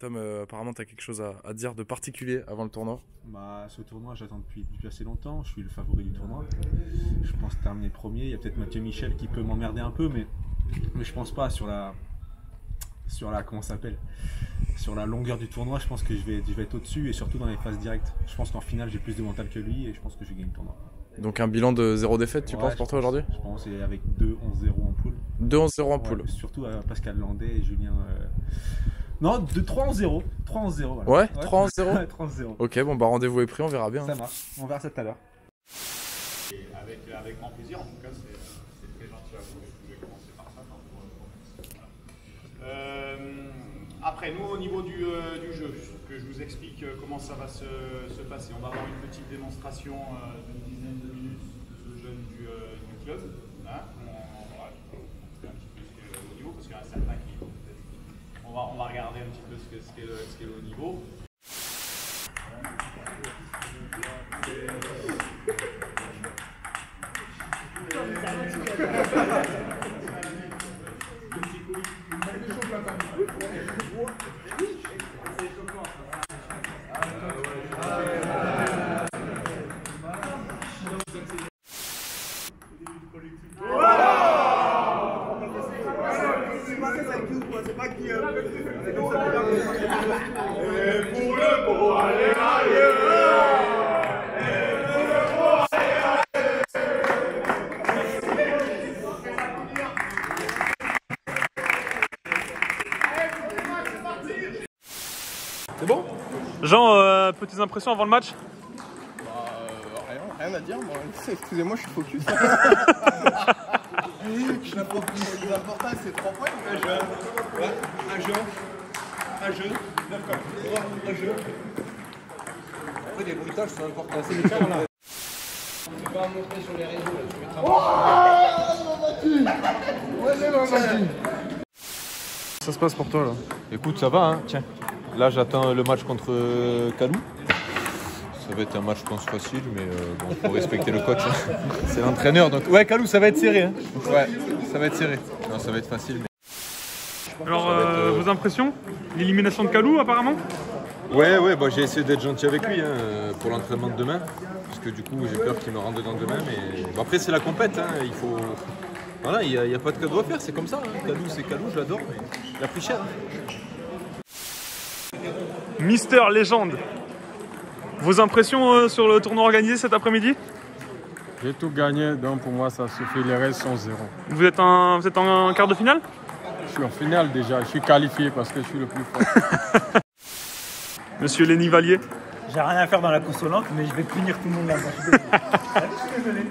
Tom, apparemment, tu as quelque chose à dire de particulier avant le tournoi. Bah, ce tournoi, j'attends depuis assez longtemps. Je suis le favori du tournoi. Je pense terminer premier. Il y a peut-être Mathieu Michel qui peut m'emmerder un peu, mais je pense pas sur la comment ça s'appelle, sur la longueur du tournoi. Je pense que je vais être au-dessus et surtout dans les phases directes. Je pense qu'en finale, j'ai plus de mental que lui et je pense que je vais gagner le tournoi. Donc un bilan de 0 défaite, tu penses, pour toi aujourd'hui? Je pense, et avec 2-11-0 en poule. 2-11-0 en poule. Surtout à Pascal Landais et Julien. Non, 3-11-0. 3-11-0. Voilà. Ouais, 3-11-0. Ouais, 3-11-0. Ok, bon, bah rendez-vous est pris, on verra bien. Ça marche, on verra ça tout à l'heure. Avec grand plaisir, en tout cas, c'est très gentil à vous. Je vais commencer par ça. Après, nous, au niveau du jeu, que je vous explique comment ça va se passer. On va avoir une petite démonstration d'une dizaine de minutes de ce jeune du club. Hein, voilà, je vais montrer un petit peu ce qu'est le haut niveau, parce qu'il y en a certains qui... On va regarder un petit peu ce qu'est le haut niveau. C'est bon? Jean, petites impressions avant le match? Rien à dire, moi. Excusez-moi, je suis focus. L'important, c'est 3 points. Un jeu. D'accord. Un jeu. Après, les bruitages sont importants. C'est le cas, là. Tu vas montrer sur les réseaux, là. Tu vais travailler. Ça se passe pour toi, là? Écoute, ça va, hein. Tiens. Là, j'attends le match contre Kalou. Ça va être un match, je pense, facile, mais bon, faut respecter le coach. Hein. C'est l'entraîneur, donc... Ouais, Kalou, ça va être serré. Hein. Ouais, ça va être serré. Non, ça va être facile. Mais... Alors, vos impressions? L'élimination de Kalou, apparemment? Ouais, bah, j'ai essayé d'être gentil avec lui hein, pour l'entraînement de demain. Parce que du coup, j'ai peur qu'il me rende dedans demain. Mais bon, après, c'est la compète. Hein. Il faut... Voilà, il n'y a pas de cadeau à faire, c'est comme ça. Hein. Kalou, c'est Kalou, je l'adore, mais il a pris cher. Hein. Mister Légende, vos impressions sur le tournoi organisé cet après-midi? J'ai tout gagné, donc pour moi ça suffit, les restes sont 0. Vous êtes en quart de finale? Je suis en finale déjà, je suis qualifié parce que je suis le plus fort. Monsieur Lenny Vallier. J'ai rien à faire dans la consolante, mais je vais punir tout le monde là-bas. Je suis désolé.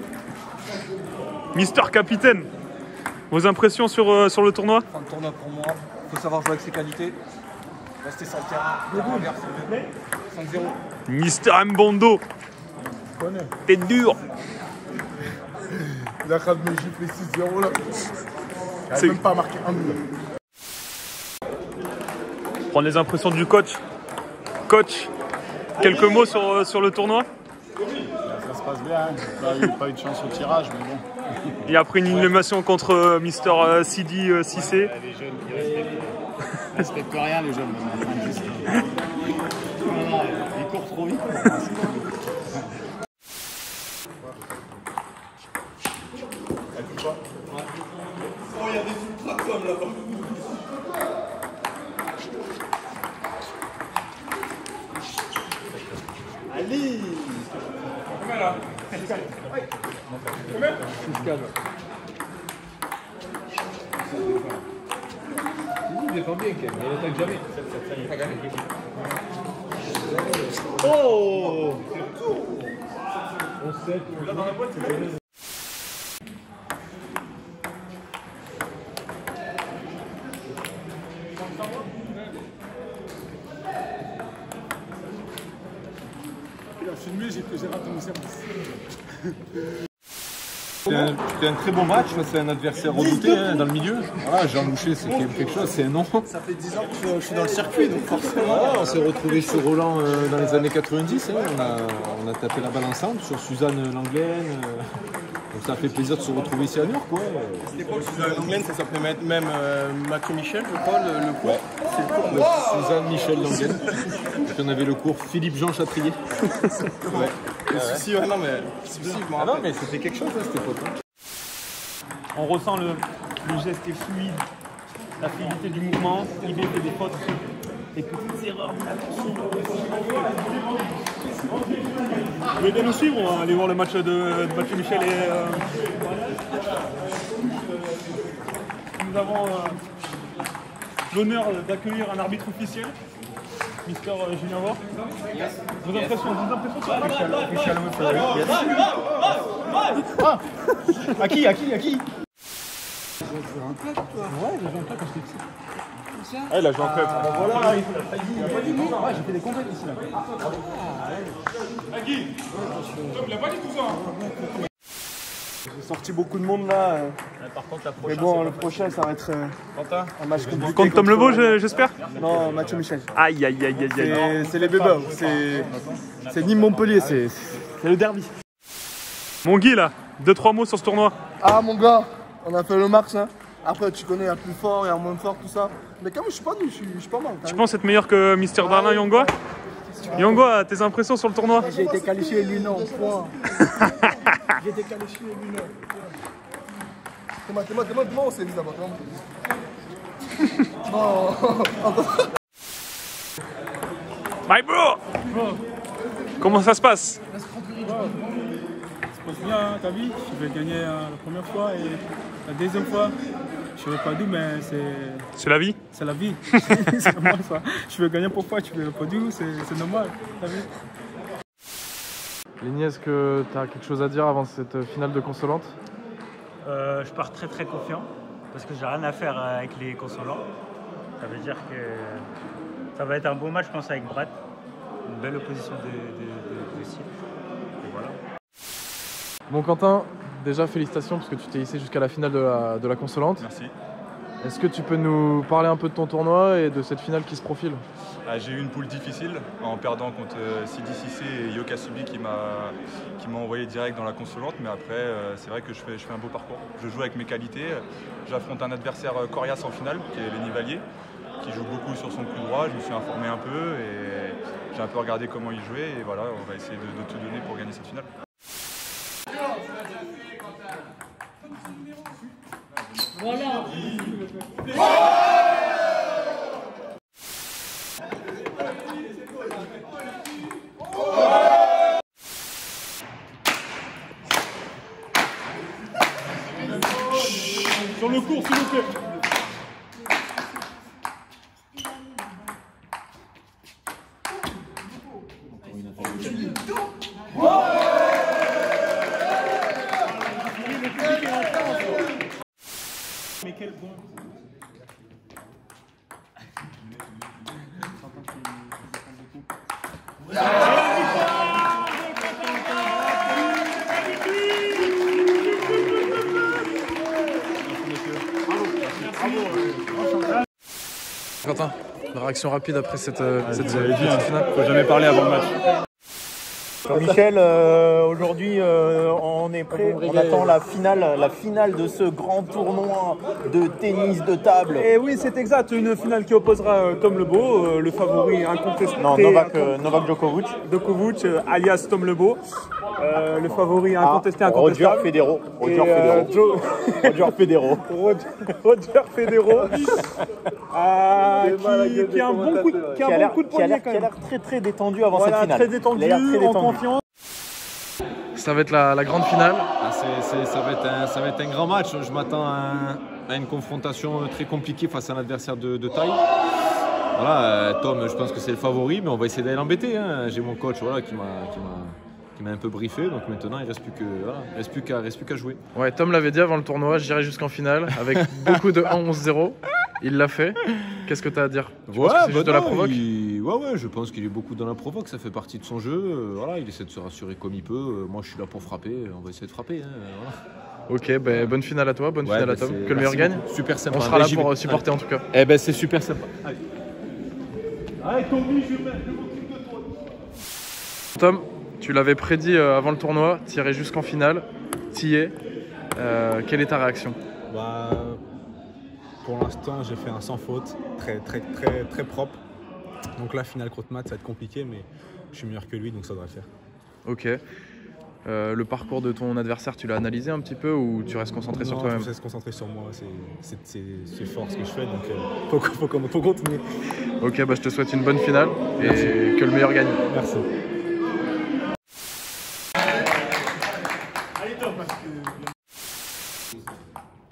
Mister Capitaine, vos impressions sur le tournoi? Un tournoi pour moi, il faut savoir jouer avec ses qualités. Rester sur le terrain vert, s'il vous plaît. 5-0. Mister Mbondo. T'es dur. Il a quand même giflé 6-0 là. Il n'a même pas marqué un but. Prendre les impressions du coach. Coach, quelques mots sur le tournoi? Ça se passe bien, pas eu de chance au tirage, mais bon. Et après une élimination contre Mister Sidi Cissé. Les jeunes qui respectent rien, les jeunes. Ils courent trop vite. Oh, il y a des ultra-coms là-bas. Allez! Combien là? 6-4. Combien? 6-4. Il défend bien, Ken. Il attaque jamais. Il attaque jamais. Oh! On sait. Là dans la boîte, c'est jamais. Il a filmé, j'ai raté mon service. C'était un très bon match, c'est un adversaire redouté hein, dans le milieu. Voilà, Jean Louchet, c'est quelque chose, c'est un nom. Ça fait 10 ans que je suis dans le circuit, donc forcément. Voilà, on s'est retrouvés sur Roland dans les années 90, hein, on a tapé la balle ensemble, sur Suzanne Langlaine. Donc ça fait plaisir de se retrouver ici à Niort, quoi. À cette époque, Suzanne Langlaine, ça s'appelait même Mathieu Michel, je crois, le cours. Ouais. fait le cours de Suzanne Michel Langen. Et puis on avait le cours Philippe-Jean Chatrier. Ouais. Le souci, ouais, non, mais. Ah non, mais c'était quelque chose à cette époque. On ressent le geste est fluide, la fluidité du mouvement. Il fait des fautes, des petites erreurs. Vous voulez bien nous suivre? On va aller voir le match de Mathieu Michel et. Nous avons l'honneur d'accueillir un arbitre officiel, Mister Julien Vore. Vos impressions sur le match? Michel, À qui? Ouais, j'ai joué en club quand j'étais petit. Ah, il a joué en club. Voilà, il a pas dit. Ouais, j'ai fait des compètes ici là. Il a pas dit tout ça. J'ai sorti beaucoup de monde là. Par contre, la Mais bon, le prochain ça va être un match compliqué. Contre Tom Lebeau, j'espère? Non, Mathieu Michel. Aïe, aïe, aïe, aïe, aïe. C'est les bébés. C'est Nîmes-Montpellier, c'est le derby. Mon Guy là, 2-3 mots sur ce tournoi. Ah mon gars, on a fait le max hein. Après tu connais, il y a plus fort, il y a moins fort, tout ça. Mais quand même je suis pas nul, je suis pas mal. Tu penses être meilleur que Mister Darlin Yangwa? Yangwa, tes impressions sur le tournoi? J'ai été qualifié lui non, point. J'ai été qualifié lui non. Comment on s'est mis d'abord? My bro! Comment ça se passe? Ça se passe bien, hein, t'as vu? Je vais gagner la première fois et la deuxième fois, je ne sais pas d'où, mais c'est la vie? C'est la vie. C'est normal ça. Je vais gagner pourquoi? Tu ne veux pas d'où? C'est normal, t'as vu? Léni, est-ce que tu as quelque chose à dire avant cette finale de Consolante? Je pars très très confiant parce que j'ai rien à faire avec les consolants. Ça veut dire que ça va être un beau match, je pense, avec Brett. Une belle opposition de style. Et voilà. Bon Quentin, déjà félicitations parce que tu t'es hissé jusqu'à la finale de la Consolante. Merci. Est-ce que tu peux nous parler un peu de ton tournoi et de cette finale qui se profile? J'ai eu une poule difficile en perdant contre Sidi Cissé et Yoka Subi qui m'a envoyé direct dans la Consolante, mais après c'est vrai que je fais un beau parcours. Je joue avec mes qualités, j'affronte un adversaire coriace en finale qui est Lenny Vallier, qui joue beaucoup sur son coup droit. Je me suis informé un peu et j'ai un peu regardé comment il jouait et voilà, on va essayer de tout donner pour gagner cette finale. Voilà. Sur le cours, s'il vous plaît. Mais quel bon. Quentin, une réaction rapide après cette finale. Faut jamais parler avant le match. Michel, aujourd'hui on est prêt, on attend la finale de ce grand tournoi de tennis de table. Et oui, c'est exact, une finale qui opposera Tom Lebeau, le favori incontesté. Non, Novak Djokovic. Djokovic, alias Tom Lebeau, le favori incontesté, Roger Federer. Roger Federer. Qui a un bon coup de poignet quand même. Qui a l'air très très détendu avant cette finale. Très détendu, en confiance. Ça va être la grande finale. Ça va être un grand match. Je m'attends à une confrontation très compliquée face à un adversaire de taille. Voilà, Tom, je pense que c'est le favori, mais on va essayer d'aller l'embêter. Hein. J'ai mon coach qui m'a un peu briefé, donc maintenant il ne reste plus qu'à jouer. Ouais, Tom l'avait dit avant le tournoi, j'irai jusqu'en finale avec beaucoup de 1-11-0. Il l'a fait. Qu'est-ce que tu as à dire? C'est juste de la provoque? Ouais, je pense qu'il est beaucoup dans la provoque, ça fait partie de son jeu. Voilà, il essaie de se rassurer comme il peut. Moi, je suis là pour frapper, on va essayer de frapper. Hein, voilà. Ok, bonne finale à toi, bonne finale à Tom. Que le meilleur gagne. Super sympa. On sera là pour supporter en tout cas. Eh ben, c'est super sympa. Allez, Tommy, je vais Tom, tu l'avais prédit avant le tournoi, tu irais jusqu'en finale, tu y es. Quelle est ta réaction? Pour l'instant, j'ai fait un sans faute, très propre. Donc la finale contre Matt, ça va être compliqué, mais je suis meilleur que lui, donc ça devrait le faire. Ok. Le parcours de ton adversaire, tu l'as analysé un petit peu ou tu restes concentré sur toi-même? Je reste concentré sur moi, c'est fort ce que je fais, donc faut continuer. Ok, bah, je te souhaite une bonne finale et que le meilleur gagne. Merci.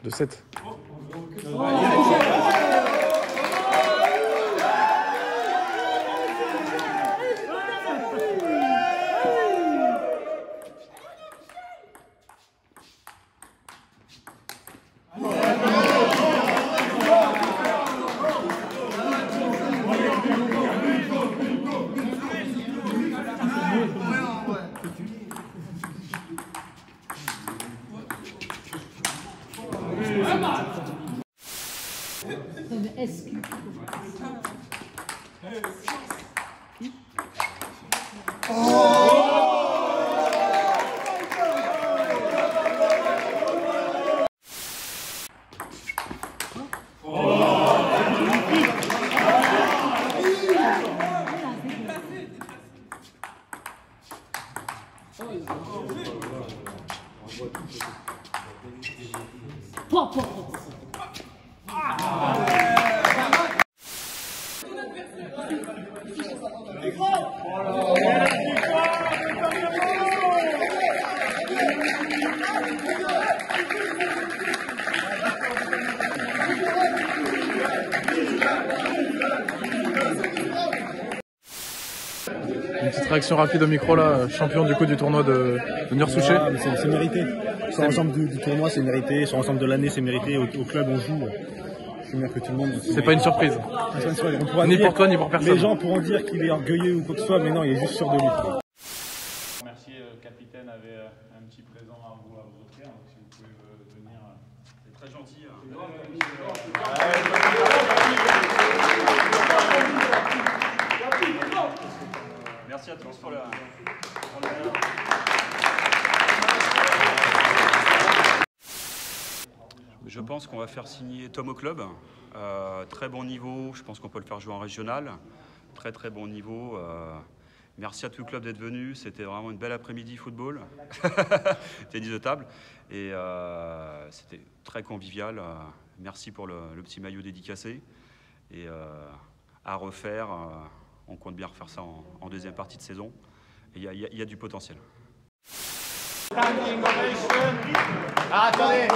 De 7. Est-ce que... Une petite réaction rapide au micro là, champion du coup du tournoi de Niort-Souchet. C'est mérité. Sur l'ensemble du tournoi, c'est mérité. Sur l'ensemble de l'année, c'est mérité. Au club, on joue. Je suis meilleur que tout le monde. C'est pas une surprise. Ni pour toi, ni pour personne. Les gens pourront dire qu'il est orgueilleux ou quoi que ce soit, mais non, il est juste sûr de lui. Merci, le capitaine avait un petit présent à vous offrir, donc si vous pouvez venir, c'est très gentil. Merci à tous pour la... Je pense qu'on va faire signer Tom au club. Très bon niveau, je pense qu'on peut le faire jouer en régional. Très bon niveau. Merci à tout le club d'être venu. C'était vraiment une belle après-midi football. Tennis de table. Et c'était très convivial. Merci pour le petit maillot dédicacé. Et à refaire, on compte bien refaire ça en deuxième partie de saison. Et il y a du potentiel. Attendez.